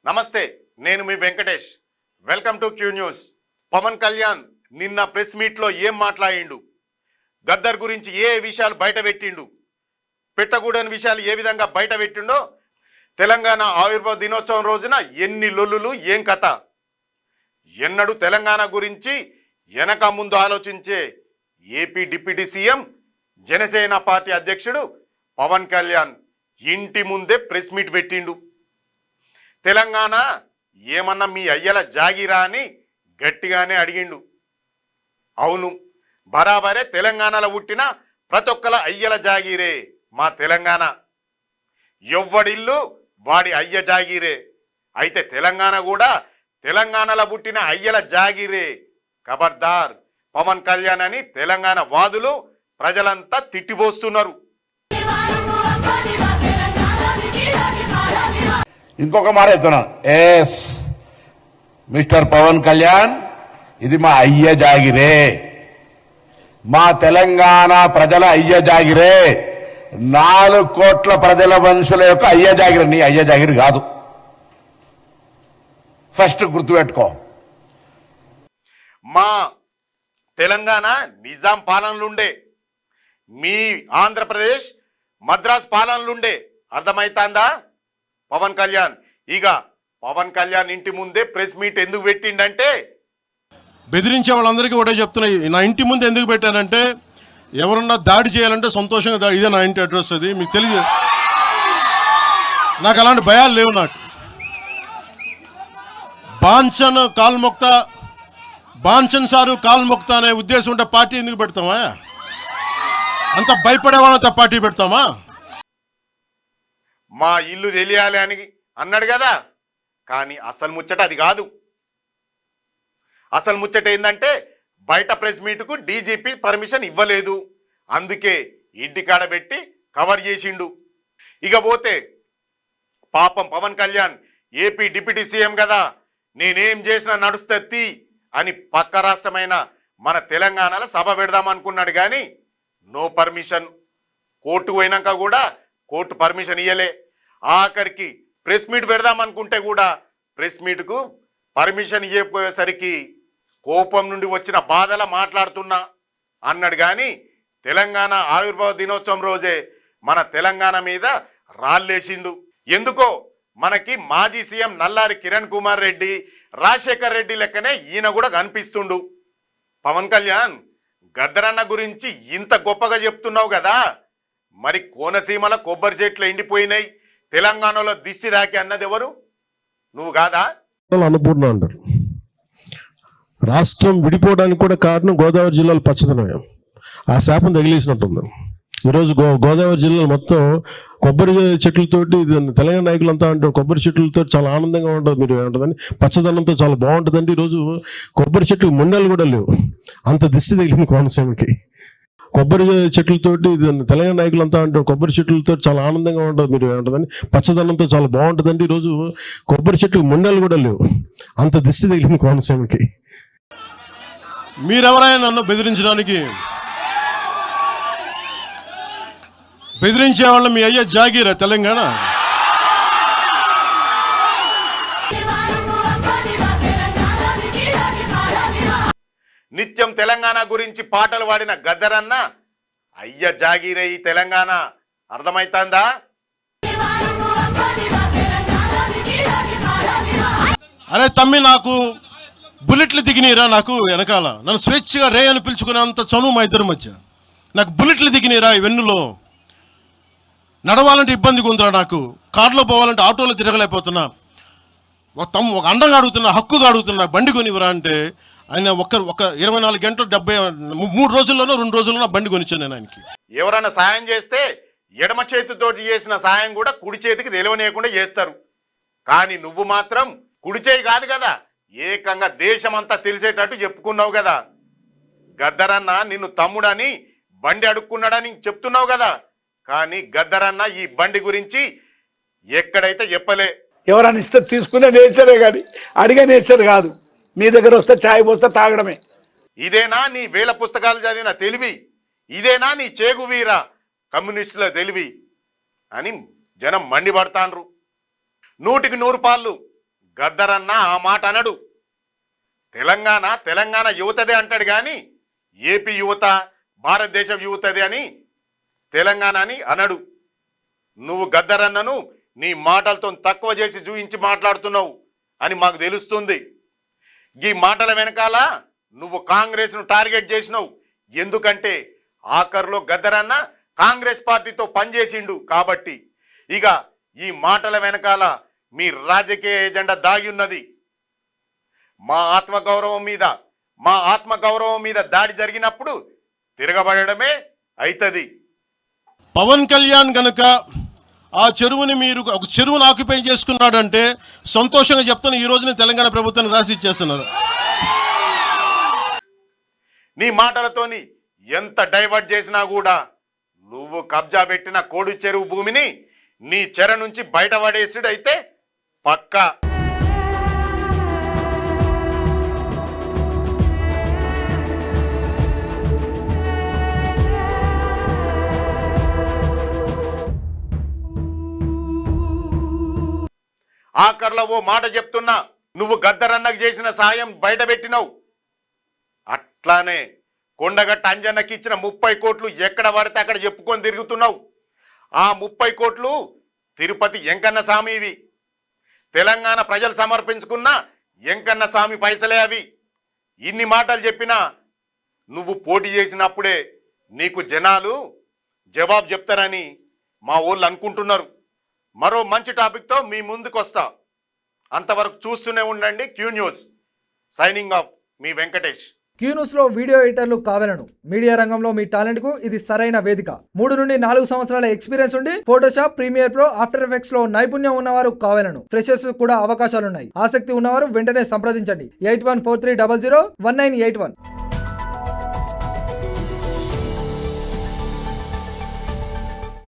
నమస్తే, నేను మీ Venkatesh. Welcome to Q news. Pawan Kalyan నిన్న ప్రెస్ మీట్లో ఏం మాట్లాడిండు, గద్దర్ గురించి ఏ విషయాలు బయట పెట్టిండు, పెట్టకూడని విషయాలు ఏ విధంగా బయట పెట్టిండో, తెలంగాణ ఆవిర్భావ దినోత్సవం రోజున ఎన్ని లొల్లులు, ఏం కథ. ఎన్నడూ తెలంగాణ గురించి వెనక ముందు ఆలోచించే AP deputy CM Janasena party అధ్యక్షుడు పవన్ కళ్యాణ్ ఇంటి ముందే ప్రెస్ మీట్ పెట్టిండు. తెలంగాణ ఏమన్నా మీ అయ్యల జాగిరా అని గట్టిగానే అడిగిండు. అవును, బరాబరే తెలంగాణలో పుట్టిన ప్రతి ఒక్కల అయ్యల జాగిరే మా తెలంగాణ. ఎవ్వడిల్లు వాడి అయ్య జాగిరే. అయితే తెలంగాణ కూడా తెలంగాణలో పుట్టిన అయ్యల జాగిరే. ఖబర్దార్ పవన్ కళ్యాణ్ అని తెలంగాణ వాదులు ప్రజలంతా తిట్టిపోస్తున్నారు. ఇంకొక మాట చెప్తున్నాను, ఎస్ మిస్టర్ పవన్ కళ్యాణ్, ఇది మా అయ్య జాగిరే, మా తెలంగాణ ప్రజల అయ్య జాగిరే, 4 కోట్ల ప్రజల మనుషుల యొక్క అయ్య జాగిరి, నీ అయ్య జాగిరి కాదు. ఫస్ట్ గుర్తుపెట్టుకో. మా తెలంగాణ నిజాం పాలనలుండే, మీ ఆంధ్రప్రదేశ్ మద్రాస్ పాలనలుండే. అర్థమైతాందా పవన్ కళ్యాణ్? ఇక పవన్ కళ్యాణ్ ఇంటి ముందే ప్రెస్ మీట్ ఎందుకు పెట్టిండంటే, బెదిరించే వాళ్ళందరికీ ఒకటే చెప్తున్నాయి. నా ఇంటి ముందు ఎందుకు పెట్టానంటే, ఎవరన్నా దాడి చేయాలంటే సంతోషంగా ఇదే నా ఇంటి అడ్రస్, అది మీకు తెలియదు. నాకు అలాంటి భయాలు లేవు. నాకు బాంఛన్ కాల్మొక్త, బాంఛన్ సారు కాల్మొక్త అనే ఉద్దేశం ఉంటే పార్టీ ఎందుకు పెడతామా? అంత భయపడే వాళ్ళతో పార్టీ పెడతామా? మా ఇల్లు తెలియాలి అని అన్నాడు కదా. కానీ అసలు ముచ్చట అది కాదు. అసలు ముచ్చట ఏంటంటే, బయట ప్రెస్ మీట్కు డీజీపీ పర్మిషన్ ఇవ్వలేదు, అందుకే ఇంటి కాడ పెట్టి కవర్ చేసిండు. ఇక పోతే పాపం Pawan Kalyan AP deputy CM కదా, నేనేం చేసినా నడుస్తుంది అని పక్క రాష్ట్రమైన మన తెలంగాణలో సభ పెడదామనుకున్నాడు. కానీ నో పర్మిషన్. కోర్టు పోయినాక కూడా కోర్టు పర్మిషన్ ఇయ్యలే. ఆఖరికి ప్రెస్ మీట్ పెడదామనుకుంటే కూడా ప్రెస్ మీట్కు పర్మిషన్ ఇవ్వకపోయేసరికి కోపం నుండి వచ్చిన బాధల మాట్లాడుతున్నా అన్నాడు. కానీ తెలంగాణ ఆవిర్భావ దినోత్సవం రోజే మన తెలంగాణ మీద రాళ్ళేసిండు. ఎందుకో మనకి మాజీ సీఎం నల్లారి కిరణ్ కుమార్ రెడ్డి, రాజశేఖర్ రెడ్డి లెక్కనే ఈయన కూడా కనిపిస్తుండు. పవన్ కళ్యాణ్, గద్దరన్న గురించి ఇంత గొప్పగా చెప్తున్నావు కదా, మరి కోనసీమల కొబ్బరి చెట్లు ఎండిపోయినాయి, తెలంగాణలో దిష్టి దాకి అన్నది ఎవరు? నువ్వు కాదా? అన్నపూర్ణ అంటారు. రాష్ట్రం విడిపోవడానికి కూడా కారణం గోదావరి జిల్లాలో పచ్చదనం. ఆ శాపం తగిలేసినట్టుంది. ఈరోజు గోదావరి జిల్లాలో మొత్తం కొబ్బరి చెట్లతోటి, తెలంగాణ నాయకులంతా అంటారు కొబ్బరి చెట్లతో చాలా ఆనందంగా ఉంటుంది, మీరు ఏమంటుందని పచ్చదనంతో చాలా బాగుంటుందండి. ఈరోజు కొబ్బరి చెట్లు ముండలు కూడా లేవు, అంత దిష్టి తగిలింది కోనసీమకి. కొబ్బరి చెట్లతోటి, తెలంగాణ నాయకులంతా అంటారు కొబ్బరి చెట్లతో చాలా ఆనందంగా ఉంటుంది, మీరు ఏమంటుందని పచ్చదనంతో చాలా బాగుంటుందండి. ఈరోజు కొబ్బరి చెట్లు ముండలు కూడా లేవు, అంత దిష్టి తగిలింది కోనసీమకి. మీరెవరైనా నన్ను బెదిరించడానికి? బెదిరించే వాళ్ళు మీ అయ్యే జాగీరా తెలంగాణ? నిత్యం తెలంగాణ గురించి పాటలు పాడిన గద్దరన్న అయ్య జాగీరే ఈ తెలంగాణ. అర్థమైతాందా? అరే తమ్మి, నాకు బుల్లెట్లు దిగినీరా, నాకు వెనకాల నన్ను స్వేచ్ఛగా రే అని పిలుచుకునేంత చనువు మా ఇద్దరి మధ్య. నాకు బుల్లెట్లు దిగినీరా ఈ వెన్నులో. నడవాలంటే ఇబ్బందిగా ఉందిరా, నాకు కార్లో పోవాలంటే ఆటోలో తిరగలేకపోతున్నా. ఒక అండంగా అడుగుతున్నా, హక్కుగా అడుగుతున్నా, బండి కొనివరా అంటే ఆయన ఒక 24 గంటలు 3 రోజుల్లోనో 2 రోజుల్లోనో బండి కొనిచ్చాను నేను ఆయనకి. ఎవరైనా సాయం చేస్తే ఎడమ చేతితో చేసిన సాయం కూడా కుడి చేతికి తెలియనీయకుండా చేస్తారు. కానీ నువ్వు మాత్రం కుడి చేయి కాదు కదా, ఏకంగా దేశమంతా తెలిసేటట్టు చెప్పుకున్నావు కదా. గద్దరన్న నిన్ను తమ్ముడని బండి అడుక్కున్నాడని చెప్తున్నావు కదా. కానీ గద్దరన్న ఈ బండి గురించి ఎక్కడైతే చెప్పలే. ఎవరైనా ఇస్తే తీసుకునే నేచరే కానీ అడిగే నేచర్ కాదు. మీ దగ్గర వస్తే ఛాయ్ పోస్తే తాగడమే. ఇదేనా నీ వేల పుస్తకాలు చదివిన తెలివి? ఇదేనా నీ చేగువీరా కమ్యూనిస్టుల తెలివి అని జనం మండిపడతాండ్రు. 100కి 100 పాళ్ళు గద్దరన్న ఆ మాట అనడు. తెలంగాణ యువతదే అంటాడు కానీ ఏపీ యువత భారతదేశం యువతదే అని తెలంగాణ అని అనడు. నువ్వు గద్దరన్నను నీ మాటలతో తక్కువ చేసి చూయించి మాట్లాడుతున్నావు అని మాకు తెలుస్తుంది. ఈ మాటల వెనకాల నువ్వు కాంగ్రెస్ను టార్గెట్ చేసినావు. ఎందుకంటే ఆఖరులో గద్దరన్న కాంగ్రెస్ పార్టీతో పనిచేసిండు కాబట్టి. ఇక ఈ మాటల వెనకాల మీ రాజకీయ ఎజెండా దాగి ఉన్నది. మా ఆత్మగౌరవం మీద దాడి జరిగినప్పుడు తిరగబడమే అవుతుంది. పవన్ కళ్యాణ్ గనుక ఆ చెరువుని మీరు ఒక చెరువును ఆక్యుపై చేసుకున్నాడంటే సంతోషంగా చెప్తాను, ఈ రోజున తెలంగాణ ప్రభుత్వాన్ని రాసి ఇచ్చేస్తున్నారు. నీ మాటలతోని ఎంత డైవర్ట్ చేసినా కూడా నువ్వు కబ్జా పెట్టిన కోడి చెరువు భూమిని నీ చెర నుంచి బయటపడేసుడు అయితే పక్కా. ఆఖర్లో ఓ మాట చెప్తున్నా, నువ్వు గద్దరన్నకు చేసిన సాయం బయట పెట్టినావు. అట్లానే కొండగట్ట అంజన్నకి ఇచ్చిన 30 కోట్లు ఎక్కడ పడితే అక్కడ చెప్పుకొని తిరుగుతున్నావు. ఆ 30 కోట్లు తిరుపతి వెంకన్న స్వామివి. తెలంగాణ ప్రజలు సమర్పించుకున్న వెంకన్న స్వామి పైసలే అవి. ఇన్ని మాటలు చెప్పినా నువ్వు పోటీ చేసినప్పుడే నీకు జనాలు జవాబు చెప్తారని మా వాళ్ళు అనుకుంటున్నారు. మరో మంచి టాపిక్తో మీ ముందుకు వస్తా. అంతవరకు చూస్తూనే ఉండండి క్యూ న్యూస్. సైనింగ్ ఆఫ్, మీ వెంకటేష్. క్యూ న్యూస్ లో వీడియో ఎడిటర్లు కావాలను. మీడియా రంగంలో మీ టాలెంట్ కు ఇది సరైన వేదిక. 3 నుండి 4 సంవత్సరాల ఎక్స్పీరియన్స్ ఉండి Photoshop, Premiere Pro, After Effects లో నైపుణ్యం ఉన్నవారు కావాలను. ఫ్రెషర్స్ కూడా అవకాశాలున్నాయి. ఆసక్తి ఉన్నవారు వెంటనే సంప్రదించండి. 8143001981.